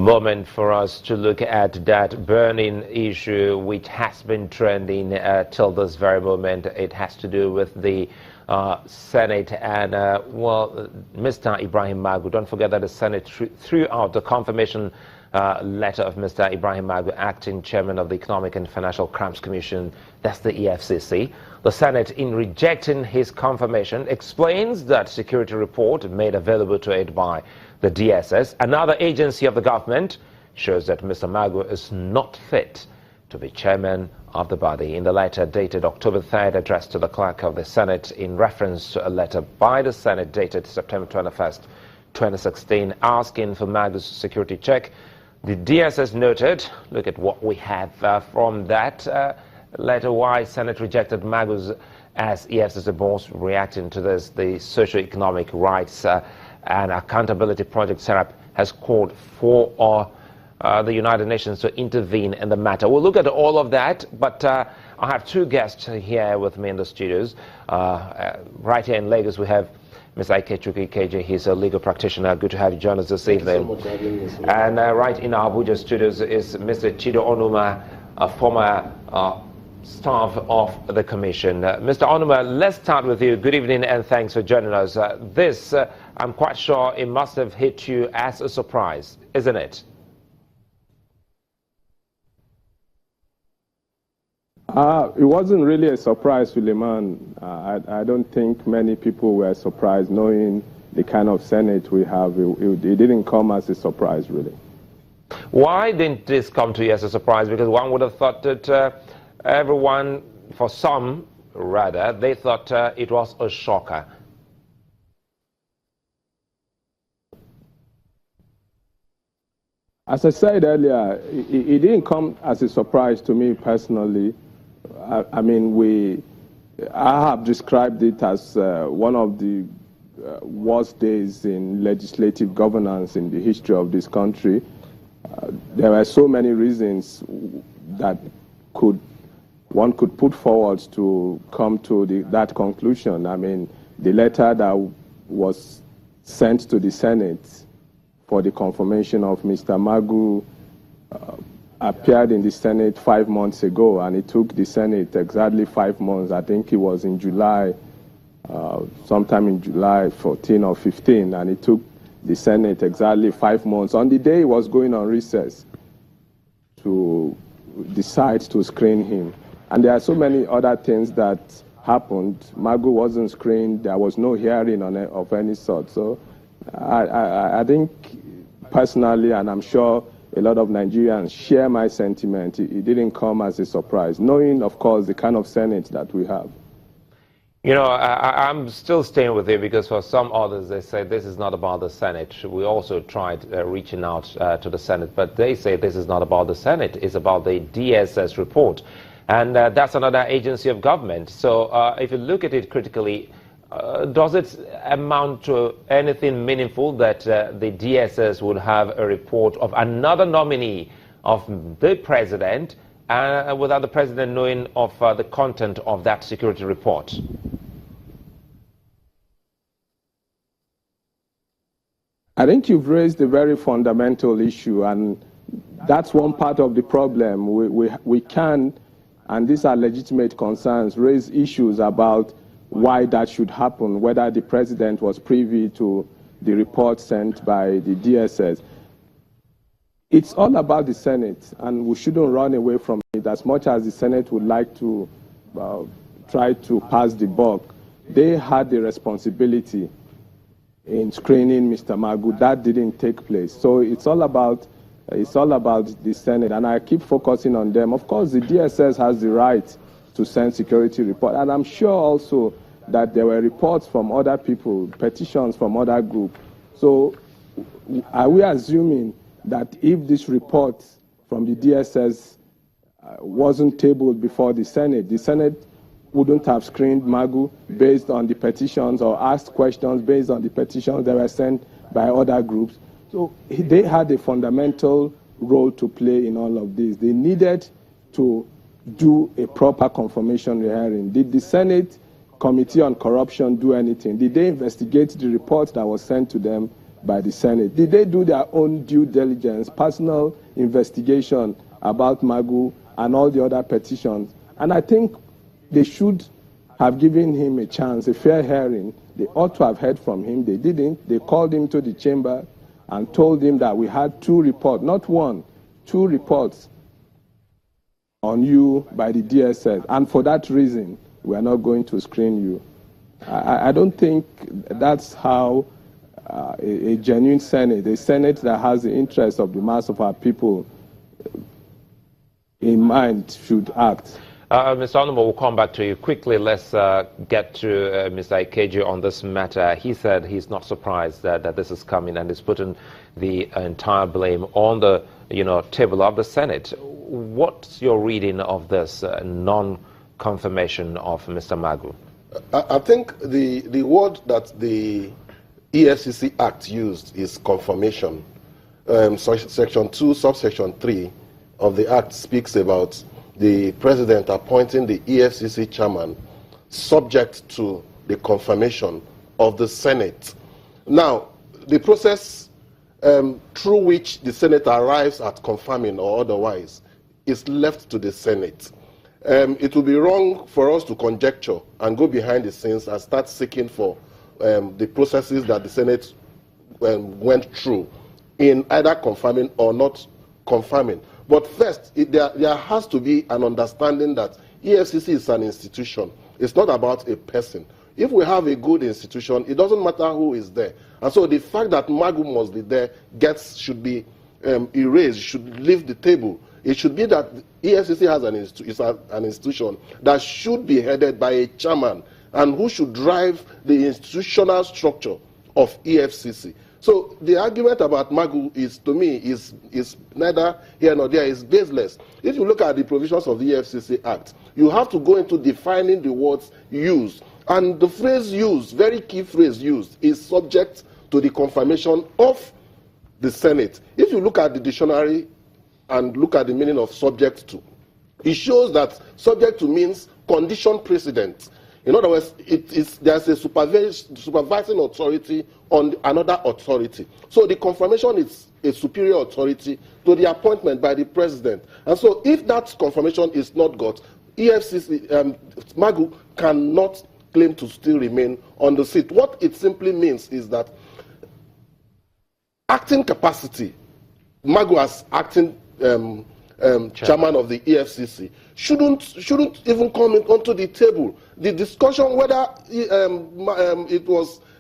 moment for us to look at that burning issue which has been trending till this very moment. It has to do with the Senate and, well, Mr. Ibrahim Magu. Don't forget that the Senate threw out the confirmation letter of Mr. Ibrahim Magu, acting chairman of the Economic and Financial Crimes Commission, that's the EFCC. The Senate, in rejecting his confirmation, explains that security report made available to it by the DSS, another agency of the government, shows that Mr. Magu is not fit to be chairman of the body. In the letter dated October 3rd, addressed to the clerk of the Senate in reference to a letter by the Senate dated September 21st, 2016, asking for Magu's security check, the DSS noted, look at what we have from that letter, why Senate rejected Magu's as EFCC boss. Reacting to this, the Socio-Economic Rights and Accountability Project setup has called for the United Nations to intervene in the matter. We'll look at all of that, but I have two guests here with me in the studios. Right here in Lagos, we have Mr. Ikechuku KJ. He's a legal practitioner. Good to have you join us this evening. And right in our Abuja studios is Mr. Chido Onuma, a former staff of the Commission. Mr. Onuma, let's start with you. Good evening and thanks for joining us. This, I'm quite sure it must have hit you as a surprise, isn't it? It wasn't really a surprise, Suleiman. I don't think many people were surprised knowing the kind of Senate we have. It didn't come as a surprise, really. Why didn't this come to you as a surprise? Because one would have thought that everyone, for some rather, they thought it was a shocker. As I said earlier, it didn't come as a surprise to me personally. I mean, I have described it as one of the worst days in legislative governance in the history of this country. There were so many reasons that one could put forward to come to that conclusion. I mean, the letter that was sent to the Senate for the confirmation of Mr. Magu appeared in the Senate 5 months ago, and it took the Senate exactly 5 months. I think it was in July, sometime in July 14 or 15, and it took the Senate exactly 5 months, on the day it was going on recess, to decide to screen him. And there are so many other things that happened. Magu wasn't screened. There was no hearing of any sort. So I think personally, and I'm sure a lot of Nigerians share my sentiment, it didn't come as a surprise, knowing, of course, the kind of Senate that we have. You know, I'm still staying with you because for some others, they say this is not about the Senate. We also tried reaching out to the Senate, but they say this is not about the Senate. It's about the DSS report. And that's another agency of government. So if you look at it critically, does it amount to anything meaningful that the DSS would have a report of another nominee of the president without the president knowing of the content of that security report? I think you've raised a very fundamental issue, and that's one part of the problem. We can, and these are legitimate concerns, raise issues about why that should happen, whether the president was privy to the report sent by the DSS. It's all about the Senate, and we shouldn't run away from it. As much as the Senate would like to try to pass the buck, they had the responsibility in screening Mr. Magu. That didn't take place. So it's all about the Senate, and I keep focusing on them. Of course, the DSS has the right to send security report, and I'm sure also that there were reports from other people, petitions from other groups. So are we assuming that if this report from the DSS wasn't tabled before the Senate wouldn't have screened Magu based on the petitions or asked questions based on the petitions that were sent by other groups? So they had a fundamental role to play in all of this. They needed to do a proper confirmation hearing. Did the Senate Committee on Corruption do anything? Did they investigate the report that was sent to them by the Senate? Did they do their own due diligence, personal investigation about Magu and all the other petitions? And I think they should have given him a chance, a fair hearing. They ought to have heard from him. They didn't. They called him to the chamber and told him that we had 2 reports, not 1, 2 reports on you by the DSS. And for that reason, we are not going to screen you. I don't think that's how a genuine Senate, a Senate that has the interests of the mass of our people in mind, should act. Mr. Honorable, we'll come back to you quickly. Let's get to Mr. Ikeji on this matter. He said he's not surprised that this is coming and is putting the entire blame on the table of the Senate. What's your reading of this non-confirmation of Mr. Magu? I think the word that the EFCC Act used is confirmation. Section 2, subsection 3 of the Act speaks about the president appointing the EFCC chairman subject to the confirmation of the Senate. Now, the process through which the Senate arrives at confirming or otherwise is left to the Senate. It would be wrong for us to conjecture and go behind the scenes and start seeking for the processes that the Senate went through in either confirming or not confirming. But first, there has to be an understanding that EFCC is an institution. It's not about a person. If we have a good institution, it doesn't matter who is there. And so the fact that Magu must be there should be erased, should leave the table. It should be that EFCC has an institution that should be headed by a chairman and who should drive the institutional structure of EFCC. So the argument about Magu is, to me, is neither here nor there, is baseless. If you look at the provisions of the EFCC Act, you have to go into defining the words used. And the phrase used, very key phrase used, is subject to the confirmation of the Senate. If you look at the dictionary and look at the meaning of subject to, it shows that subject to means condition precedent. In other words, there's a supervising authority on another authority. So the confirmation is a superior authority to the appointment by the president. And so if that confirmation is not got, EFCC, Magu cannot claim to still remain on the seat. What it simply means is that acting capacity, Magu as acting chairman of the EFCC, shouldn't even come onto the table. The discussion whether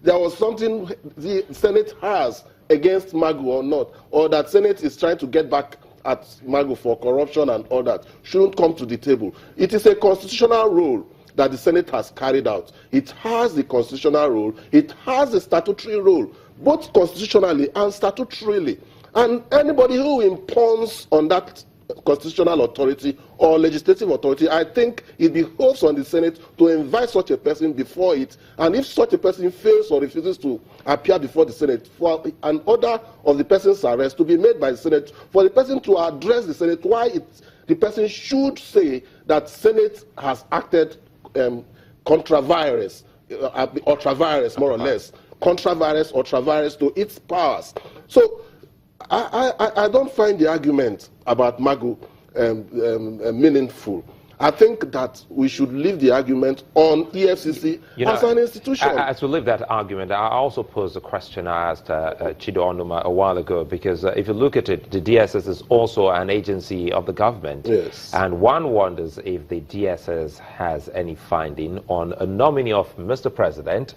there was something the Senate has against Magu or not, or that Senate is trying to get back at Magu for corruption and all that, shouldn't come to the table. It is a constitutional role that the Senate has carried out. It has the constitutional role, it has the statutory role, both constitutionally and statutorily. And anybody who impugns on that constitutional authority or legislative authority, I think it behoves on the Senate to invite such a person before it, and if such a person fails or refuses to appear before the Senate, for an order of the person's arrest to be made by the Senate, for the person to address the Senate why the person should say that Senate has acted contra vires, ultra vires more or less, contra vires, ultra vires to its powers. So I don't find the argument about Magu meaningful. I think that we should leave the argument on EFCC as an institution. As we leave that argument, I also posed a question I asked Chido Onuma a while ago, because if you look at it, the DSS is also an agency of the government. Yes. And one wonders if the DSS has any finding on a nominee of Mr. President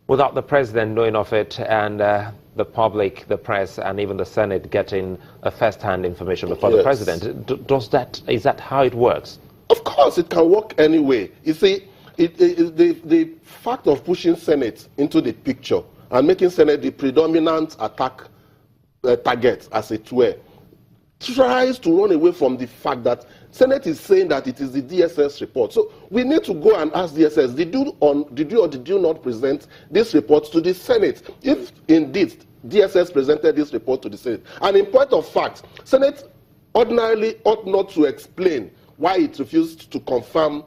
without the president knowing of it, and the public, the press, and even the Senate getting first-hand information before the president. Is that how it works? Of course, it can work anyway. You see, the fact of pushing Senate into the picture and making Senate the predominant attack target, as it were, tries to run away from the fact that Senate is saying that it is the DSS report. So we need to go and ask DSS, did you or did you not present this report to the Senate? If indeed DSS presented this report to the Senate, and in point of fact, Senate ordinarily ought not to explain why it refused to confirm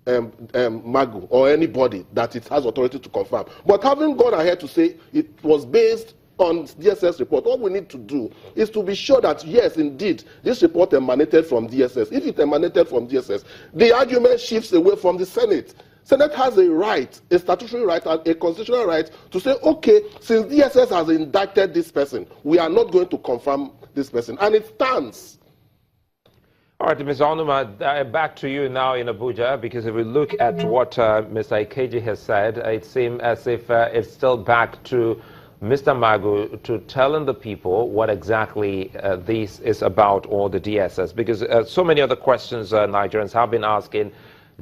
Magu or anybody that it has authority to confirm. But having gone ahead to say it was based on DSS report. What we need to do is to be sure that, yes, indeed, this report emanated from DSS. If it emanated from DSS, the argument shifts away from the Senate. Senate has a right, a statutory right, and a constitutional right to say, okay, since DSS has indicted this person, we are not going to confirm this person. And it stands. All right, Ms. Onuma, back to you now in Abuja, because if we look at what Mr. Ikeji has said, it seems as if it's still back to Mr. Magu to telling the people what exactly this is about, or the DSS, because so many other questions Nigerians have been asking.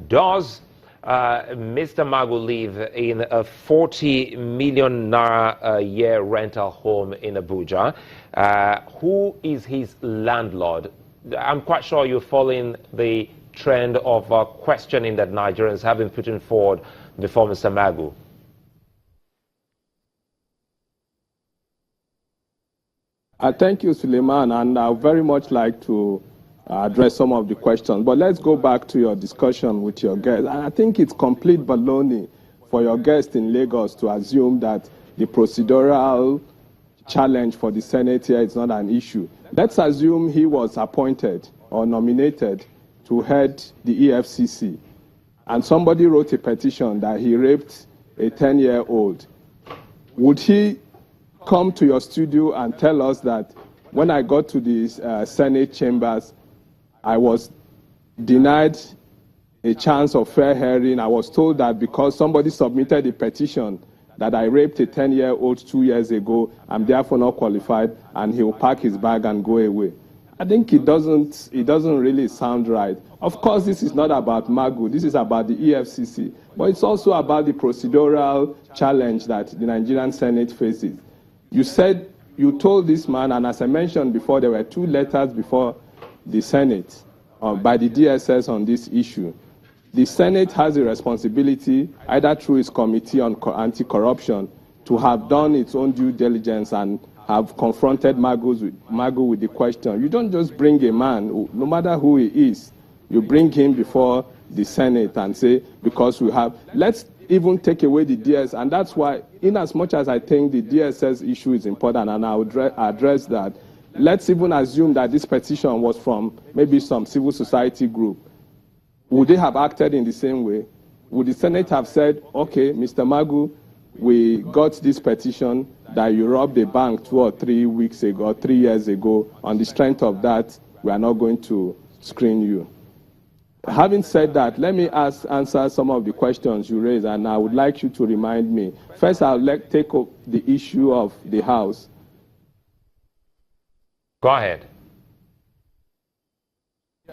Does Mr. Magu live in a 40 million naira a year rental home in Abuja? Who is his landlord? I'm quite sure you're following the trend of questioning that Nigerians have been putting forward before Mr. Magu. Thank you, Suleiman, and I would very much like to address some of the questions. But let's go back to your discussion with your guest. I think it's complete baloney for your guest in Lagos to assume that the procedural challenge for the Senate here is not an issue. Let's assume he was appointed or nominated to head the EFCC, and somebody wrote a petition that he raped a 10-year-old. Would he come to your studio and tell us that when I got to the Senate chambers, I was denied a chance of fair hearing? I was told that because somebody submitted a petition that I raped a 10-year-old 2 years ago, I'm therefore not qualified, and he'll pack his bag and go away. I think it doesn't really sound right. Of course, this is not about Magu, this is about the EFCC, but it's also about the procedural challenge that the Nigerian Senate faces. You told this man, and as I mentioned before, there were 2 letters before the Senate by the DSS on this issue. The Senate has a responsibility, either through its Committee on Anti-Corruption, to have done its own due diligence and have confronted Magu with the question. You don't just bring a man, no matter who he is, you bring him before the Senate and say, because we have, let's even take away the DS, and that's why, in as much as I think the DSS issue is important, and I would address that, let's even assume that this petition was from maybe some civil society group. Would they have acted in the same way? Would the Senate have said, okay, Mr. Magu, we got this petition that you robbed a bank 2 or 3 weeks ago, 3 years ago. On the strength of that, we are not going to screen you. Having said that, let me answer some of the questions you raised, and I would like you to remind me. First, I would take up the issue of the House. Go ahead.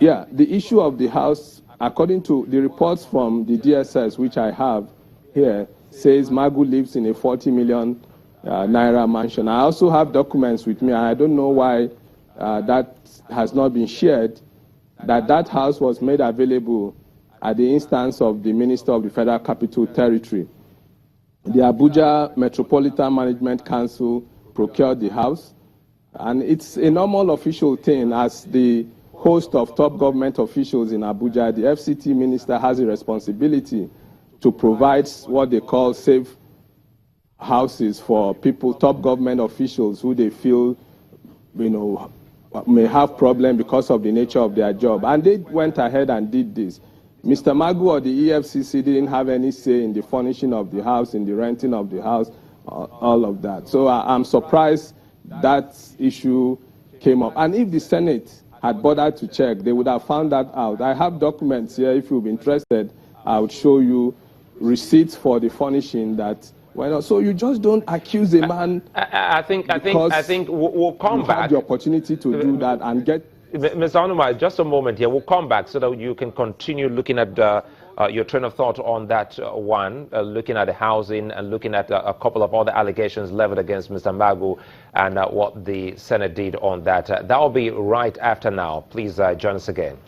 Yeah, the issue of the House, according to the reports from the DSS, which I have here, says Magu lives in a 40 million naira mansion. I also have documents with me, and I don't know why that has not been shared, that house was made available at the instance of the Minister of the Federal Capital Territory. The Abuja Metropolitan Management Council procured the house, and it's a normal official thing. As the host of top government officials in Abuja, the FCT minister has a responsibility to provide what they call safe houses for people, top government officials who they feel, may have problem because of the nature of their job. And they went ahead and did this. Mr. Magu or the EFCC didn't have any say in the furnishing of the house, in the renting of the house, all of that. So I'm surprised that issue came up. And if the Senate had bothered to check, they would have found that out. I have documents here. If you're interested, I would show you receipts for the furnishing that. Well, so you just don't accuse a man. I think we'll come back. You have the opportunity to do that and get. Mr. Onuma, just a moment here. We'll come back so that you can continue looking at your train of thought on that one, looking at the housing and looking at a couple of other allegations leveled against Mr. Magu and what the Senate did on that. That will be right after now. Please join us again.